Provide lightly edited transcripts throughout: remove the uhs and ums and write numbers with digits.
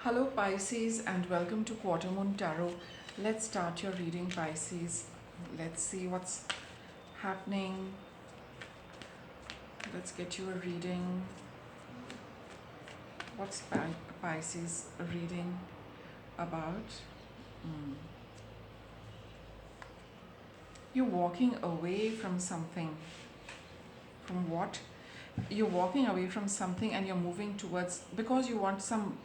Hello Pisces and welcome to Quarter Moon Tarot. Let's start your reading, Pisces. Let's see what's happening. Let's get you a reading. What's Pisces reading about? Mm. You're walking away from something. From what? You're walking away from something and you're moving towards, because you want some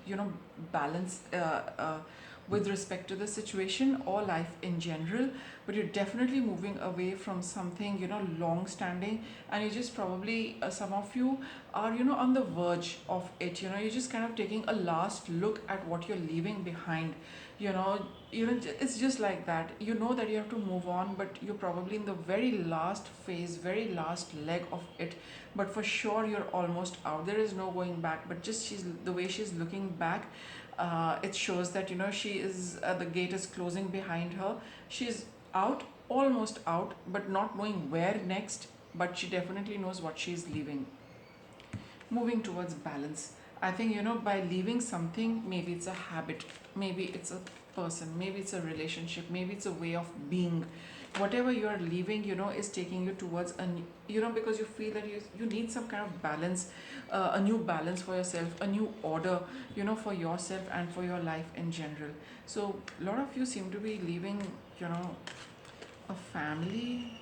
balance with respect to the situation or life in general, but you're definitely moving away from something long standing, and you just probably some of you are on the verge of it. You're just kind of taking a last look at what you're leaving behind. you know it's just like that. That you have to move on, but you're probably in the very last phase, very last leg of it. But for sure you're almost out. There is no going back, but just the way she's looking back, it shows that she is the gate is closing behind her. She's out, almost out, but not knowing where next. But she definitely knows what she's leaving, moving towards balance. I think by leaving something, maybe it's a habit, maybe it's a person, maybe it's a relationship, maybe it's a way of being. Whatever you are leaving is taking you towards because you feel that you need some kind of balance, a new balance for yourself, a new order for yourself and for your life in general. So a lot of you seem to be leaving a family,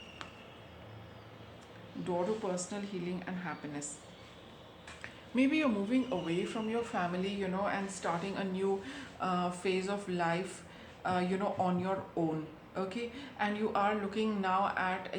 door to personal healing and happiness. Maybe you're moving away from your family and starting a new phase of life on your own. Okay, and you are looking now at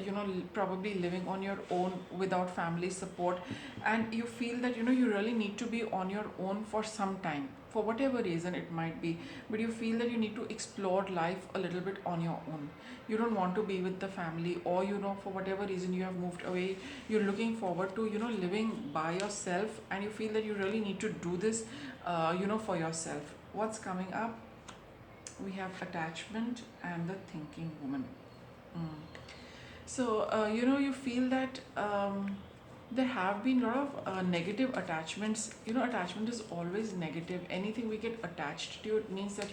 probably living on your own without family support, and you feel that you really need to be on your own for some time, for whatever reason it might be. But you feel that you need to explore life a little bit on your own. You don't want to be with the family, or for whatever reason you have moved away. You're looking forward to living by yourself, and you feel that you really need to do this for yourself. What's coming up? We have attachment and the thinking woman. Mm. So you feel that there have been a lot of negative attachments. Attachment is always negative. Anything we get attached to, it means that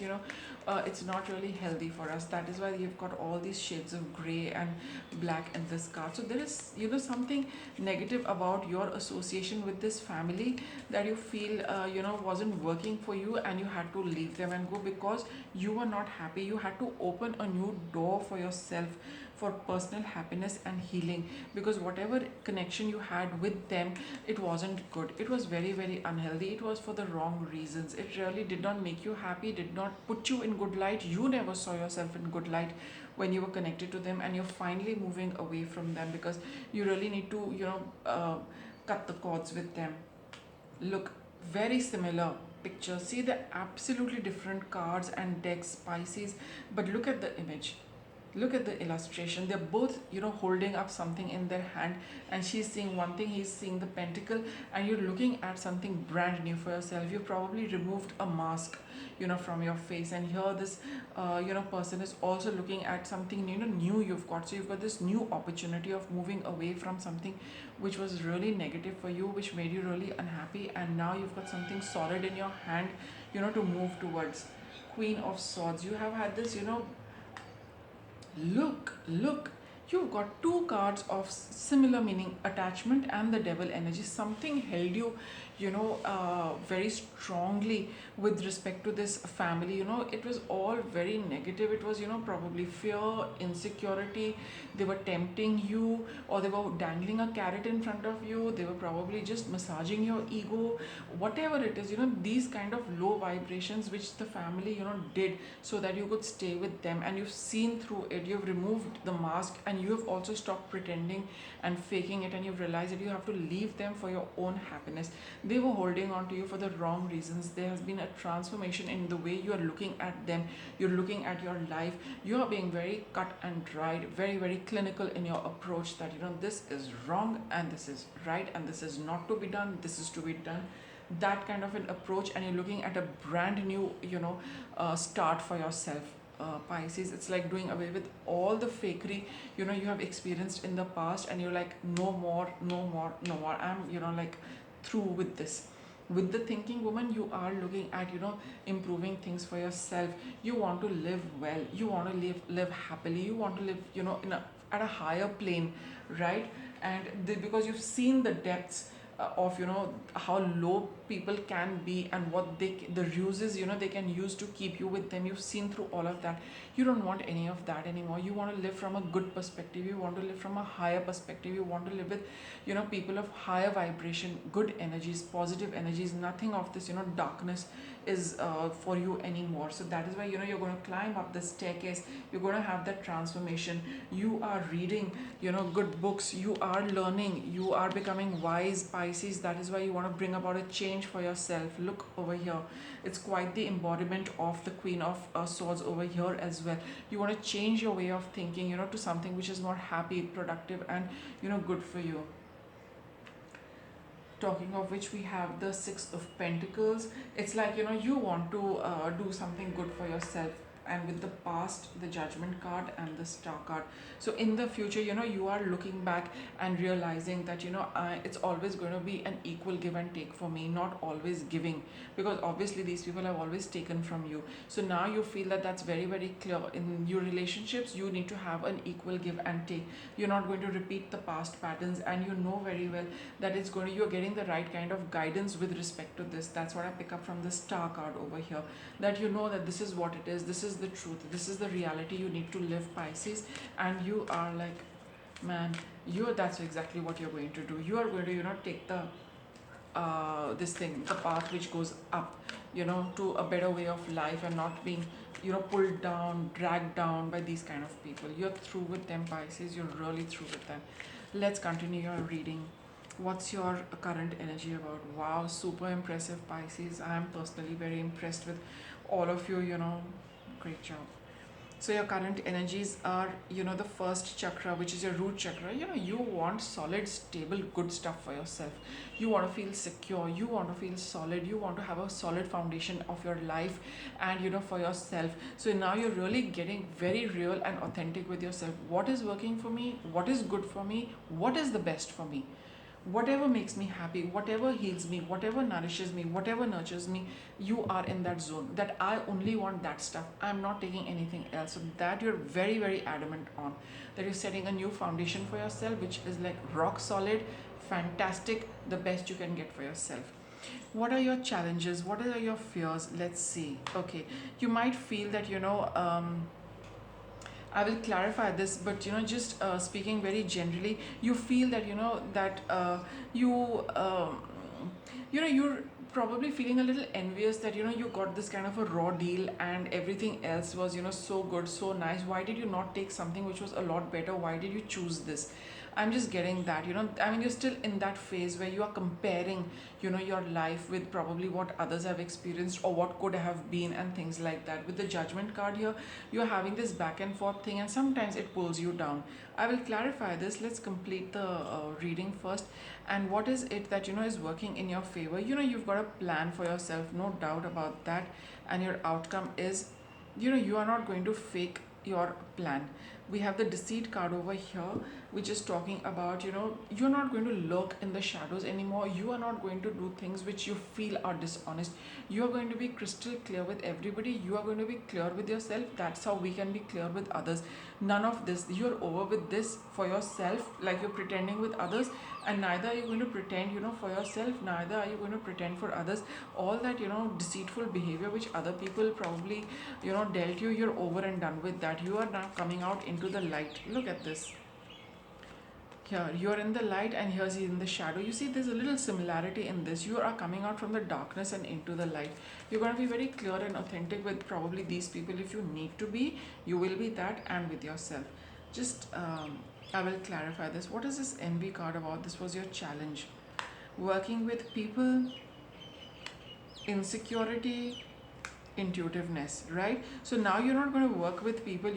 it's not really healthy for us. That is why you've got all these shades of gray and black in this card. So there is something negative about your association with this family, that you feel wasn't working for you, and you had to leave them and go because you were not happy. You had to open a new door for yourself, for personal happiness and healing, because whatever connection you had with them, it wasn't good. It was very, very unhealthy. It was for the wrong reasons. It really did not make you happy, did not put you in good light. You never saw yourself in good light when you were connected to them, and you're finally moving away from them because you really need to cut the cords with them. Look, very similar picture. See the absolutely different cards and decks, Pisces, but look at the image. Look at the illustration. They're both holding up something in their hand, and she's seeing one thing, he's seeing the pentacle, and you're looking at something brand new for yourself. You probably removed a mask from your face, and here this person is also looking at something new you've got. So you've got this new opportunity of moving away from something which was really negative for you, which made you really unhappy, and now you've got something solid in your hand to move towards. Queen of Swords. You have had this look, you've got two cards of similar meaning, attachment and the devil energy. Something held you very strongly with respect to this family. It was all very negative. It was probably fear, insecurity. They were tempting you, or they were dangling a carrot in front of you. They were probably just massaging your ego. Whatever it is, these kind of low vibrations which the family did so that you could stay with them, and you've seen through it. You've removed the mask, and you have also stopped pretending and faking it, and you've realized that you have to leave them for your own happiness. They were holding on to you for the wrong reasons. There has been a transformation in the way you are looking at them. You're looking at your life. You are being very cut and dried, very, very clinical in your approach, that this is wrong and this is right, and this is not to be done, this is to be done. That kind of an approach, and you're looking at a brand new start for yourself. Pisces, it's like doing away with all the fakery you have experienced in the past, and you're like, no more, no more, no more. I'm like through with this. With the thinking woman, you are looking at, improving things for yourself. You want to live well, you want to live happily, you want to live, at a higher plane, right? And because you've seen the depths of, how low people can be, and what the ruses, they can use to keep you with them. You've seen through all of that. You don't want any of that anymore. You want to live from a good perspective, you want to live from a higher perspective, you want to live with, people of higher vibration, good energies, positive energies. Nothing of this, darkness is for you anymore. So that is why, you're going to climb up the staircase, you're going to have that transformation. You are reading, good books, you are learning, you are becoming wise, Pisces. That is why you want to bring about a change for yourself. Look over here, it's quite the embodiment of the Queen of Swords over here as well. You want to change your way of thinking, to something which is more happy, productive, and good for you. Talking of which, we have the Six of Pentacles. It's like, you want to do something good for yourself. And with the past, the Judgment card and the Star card. So in the future, you are looking back and realizing that, it's always going to be an equal give and take for me, not always giving, because obviously these people have always taken from you. So now you feel that that's very, very clear. In your relationships, you need to have an equal give and take. You're not going to repeat the past patterns, and you know very well that you're getting the right kind of guidance with respect to this. That's what I pick up from the Star card over here, that you know that this is what it is, this is the truth, this is the reality you need to live, Pisces. And you are like, man, that's exactly what you're going to do. You are going to, take the the path which goes up, to a better way of life, and not being, pulled down, dragged down by these kind of people. You're through with them, Pisces. You're really through with them. Let's continue your reading. What's your current energy about? Wow, super impressive, Pisces. I am personally very impressed with all of you, great job. So your current energies are, the first chakra, which is your root chakra. You want solid, stable, good stuff for yourself. You want to feel secure, you want to feel solid, you want to have a solid foundation of your life, and for yourself. So now you're really getting very real and authentic with yourself. What is working for me? What is good for me? What is the best for me? Whatever makes me happy, whatever heals me, whatever nourishes me, whatever nurtures me, you are in that zone, that I only want that stuff, I'm not taking anything else. So that you're very, very adamant on, that you're setting a new foundation for yourself, which is like rock solid, fantastic, the best you can get for yourself. What are your challenges? What are your fears? Let's see. Okay, you might feel that, I will clarify this, but just speaking very generally, you feel that you're probably feeling a little envious that you got this kind of a raw deal, and everything else was so good, so nice. Why did you not take something which was a lot better? Why did you choose this? I'm just getting that, I mean, you're still in that phase where you are comparing, your life with probably what others have experienced, or what could have been, and things like that. With the Judgment card here, you're having this back and forth thing, and sometimes it pulls you down. I will clarify this. Let's complete the reading first. And what is it that, is working in your favor? You've got a plan for yourself, no doubt about that. And your outcome is, you are not going to fake your plan. We have the Deceit card over here, which is talking about, you're not going to lurk in the shadows anymore. You are not going to do things which you feel are dishonest. You are going to be crystal clear with everybody. You are going to be clear with yourself. That's how we can be clear with others. None of this. You're over with this for yourself, like you're pretending with others, and neither are you going to pretend, for yourself, neither are you going to pretend for others. All that, deceitful behavior which other people probably, dealt you, you're over and done with that. You are now coming out into the light. Look at this. Here you're in the light, and here's he in the shadow. You see, there's a little similarity in this. You are coming out from the darkness and into the light. You're going to be very clear and authentic with probably these people. If you need to be, you will be that, and with yourself. Just I will clarify this. What is this envy card about? This was your challenge. Working with people, insecurity, intuitiveness, right? So now you're not going to work with people,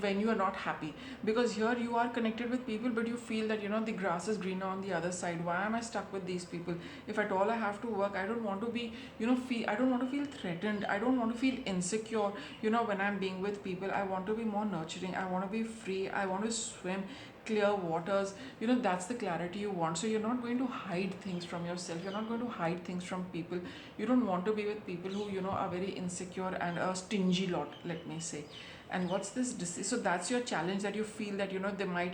when you are not happy, because here you are connected with people, but you feel that the grass is greener on the other side. Why am I stuck with these people? If at all I have to work, I don't want to be, I don't want to feel threatened. I don't want to feel insecure, when I'm being with people. I want to be more nurturing. I want to be free. I want to swim. clear waters, you know, that's the clarity you want. So you're not going to hide things from yourself, you're not going to hide things from people. You don't want to be with people who, you know, are very insecure and a stingy lot, let me say. And what's this so that's your challenge, that you feel that, you know, they might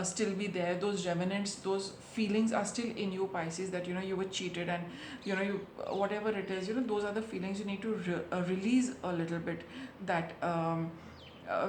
still be there, those remnants, those feelings are still in you, Pisces, that, you know, you were cheated, and you know, you whatever it is, you know, those are the feelings you need to release a little bit. That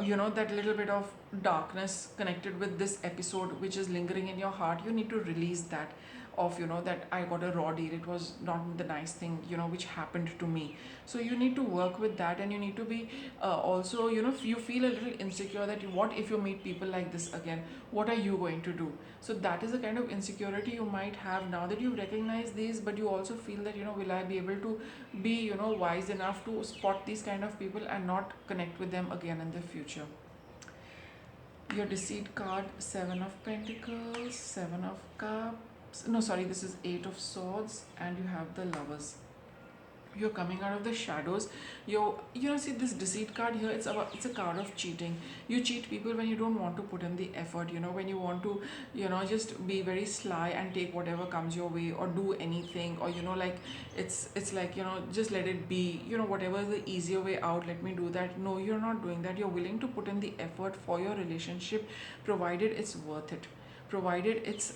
you know, that little bit of darkness connected with this episode which is lingering in your heart, you need to release that, of, you know, that I got a raw deal, it was not the nice thing, you know, which happened to me. So you need to work with that, and you need to be also, you know, if you feel a little insecure that what if you meet people like this again, what are you going to do? So that is a kind of insecurity you might have now that you recognize these, but you also feel that, you know, will I be able to be, you know, wise enough to spot these kind of people and not connect with them again in the future. Your deceit card, 7 of Pentacles, 7 of Cups, no, sorry, this is 8 of Swords, and you have the Lovers. You're coming out of the shadows. You know, see this deceit card here, it's a card of cheating. You cheat people when you don't want to put in the effort, you know, when you want to, you know, just be very sly and take whatever comes your way, or do anything, or, you know, like it's like, you know, just let it be, you know, whatever is the easier way out, let me do that. No, you're not doing that. You're willing to put in the effort for your relationship, provided it's worth it, provided it's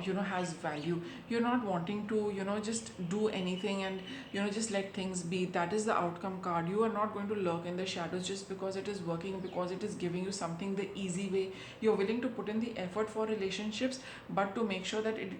you know, has value. You're not wanting to, you know, just do anything and, you know, just let things be. That is the outcome card. You are not going to lurk in the shadows just because it is working, because it is giving you something the easy way. You're willing to put in the effort for relationships, but to make sure that it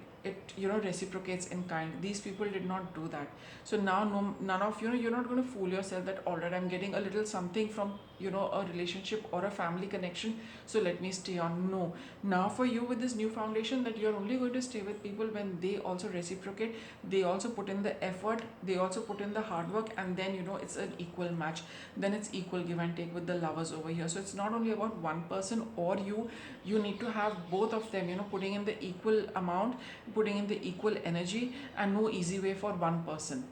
you know, reciprocates in kind. These people did not do that. So now, no, none of, you know, you're not going to fool yourself that all right, I'm getting a little something from, you know, a relationship or a family connection, so let me stay on. No, now for you, with this new foundation, that you're only going to stay with people when they also reciprocate, they also put in the effort, they also put in the hard work, and then, you know, it's an equal match. Then it's equal give and take with the Lovers over here. So it's not only about one person or you need to have both of them, you know, putting in the equal amount, putting in the equal energy, and no easy way for one person.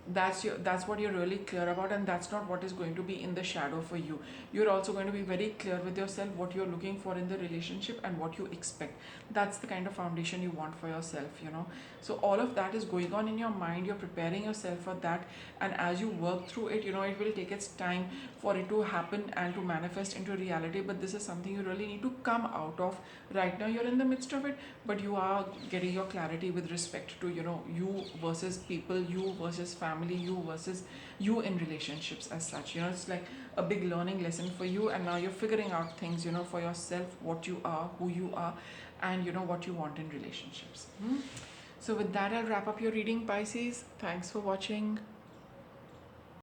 That's what you're really clear about, and that's not what is going to be in the shadow for you. You're also going to be very clear with yourself what you're looking for in the relationship and what you expect. That's the kind of foundation you want for yourself, you know. So all of that is going on in your mind, you're preparing yourself for that, and as you work through it, you know, it will take its time for it to happen and to manifest into reality. But this is something you really need to come out of. Right now you're in the midst of it, but you are getting your clarity with respect to, you know, you versus people, you versus family, you versus you in relationships as such. You know, it's like a big learning lesson for you, and now you're figuring out things, you know, for yourself, what you are, who you are, and, you know, what you want in relationships. So with that, I'll wrap up your reading, Pisces. Thanks for watching.